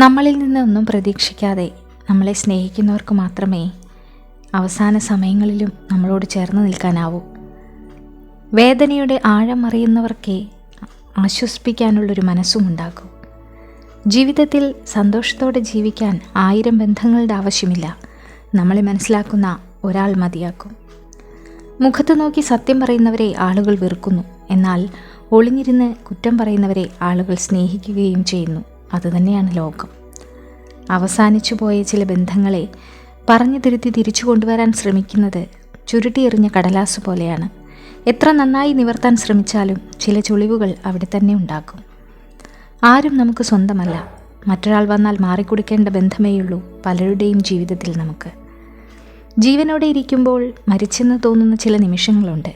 നമ്മളിൽ നിന്നൊന്നും പ്രതീക്ഷിക്കാതെ നമ്മളെ സ്നേഹിക്കുന്നവർക്ക് മാത്രമേ അവസാന സമയങ്ങളിലും നമ്മളോട് ചേർന്ന് നിൽക്കാനാവൂ. വേദനയുടെ ആഴം അറിയുന്നവർക്കേ ആശ്വസിപ്പിക്കാനുള്ളൊരു മനസ്സുമുണ്ടാകൂ. ജീവിതത്തിൽ സന്തോഷത്തോടെ ജീവിക്കാൻ 1000 ബന്ധങ്ങളുടെ ആവശ്യമില്ല. നമ്മളെ മനസ്സിലാക്കുന്ന ഒരാൾ മതിയാക്കും. മുഖത്ത് നോക്കി സത്യം പറയുന്നവരെ ആളുകൾ വെറുക്കുന്നു. എന്നാൽ ഒളിഞ്ഞിരുന്ന് കുറ്റം പറയുന്നവരെ ആളുകൾ സ്നേഹിക്കുകയും ചെയ്യുന്നു. അതുതന്നെയാണ് ലോകം. അവസാനിച്ചു പോയ ചില ബന്ധങ്ങളെ പറഞ്ഞു തിരുത്തി തിരിച്ചു കൊണ്ടുവരാൻ ശ്രമിക്കുന്നത് ചുരുട്ടിയെറിഞ്ഞ കടലാസ് പോലെയാണ്. എത്ര നന്നായി നിവർത്താൻ ശ്രമിച്ചാലും ചില ചുളിവുകൾ അവിടെ തന്നെ ഉണ്ടാക്കും. ആരും നമുക്ക് സ്വന്തമല്ല. മറ്റൊരാൾ വന്നാൽ മാറിക്കൊടുക്കേണ്ട ബന്ധമേയുള്ളൂ പലരുടെയും ജീവിതത്തിൽ നമുക്ക്. ജീവനോടെ ഇരിക്കുമ്പോൾ മരിച്ചെന്ന് തോന്നുന്ന ചില നിമിഷങ്ങളുണ്ട്.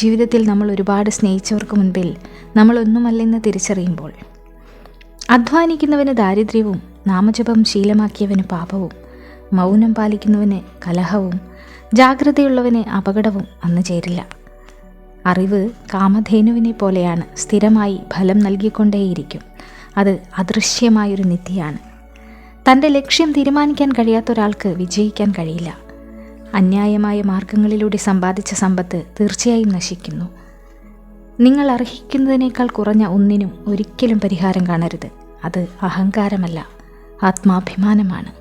ജീവിതത്തിൽ നമ്മൾ ഒരുപാട് സ്നേഹിച്ചവർക്ക് മുൻപിൽ നമ്മളൊന്നുമല്ലെന്ന് തിരിച്ചറിയുമ്പോൾ. അധ്വാനിക്കുന്നവന് ദാരിദ്ര്യവും നാമജപം ശീലമാക്കിയവന് പാപവും, മൗനം പാലിക്കുന്നവന് കലഹവും, ജാഗ്രതയുള്ളവന് അപകടവും വന്നു ചേരില്ല. അറിവ് കാമധേനുവിനെ പോലെയാണ്, സ്ഥിരമായി ഫലം നൽകിക്കൊണ്ടേയിരിക്കും. അത് അദൃശ്യമായൊരു നിധിയാണ്. തൻ്റെ ലക്ഷ്യം തീരുമാനിക്കാൻ കഴിയാത്ത ഒരാൾക്ക് വിജയിക്കാൻ കഴിയില്ല. അന്യായമായ മാർഗങ്ങളിലൂടെ സമ്പാദിച്ച സമ്പത്ത് തീർച്ചയായും നശിക്കുന്നു. നിങ്ങൾ അർഹിക്കുന്നതിനേക്കാൾ കുറഞ്ഞ ഒന്നിനും ഒരിക്കലും പരിഹാരം കാണരുത്. അത് അഹങ്കാരമല്ല, ആത്മാഭിമാനമാണ്.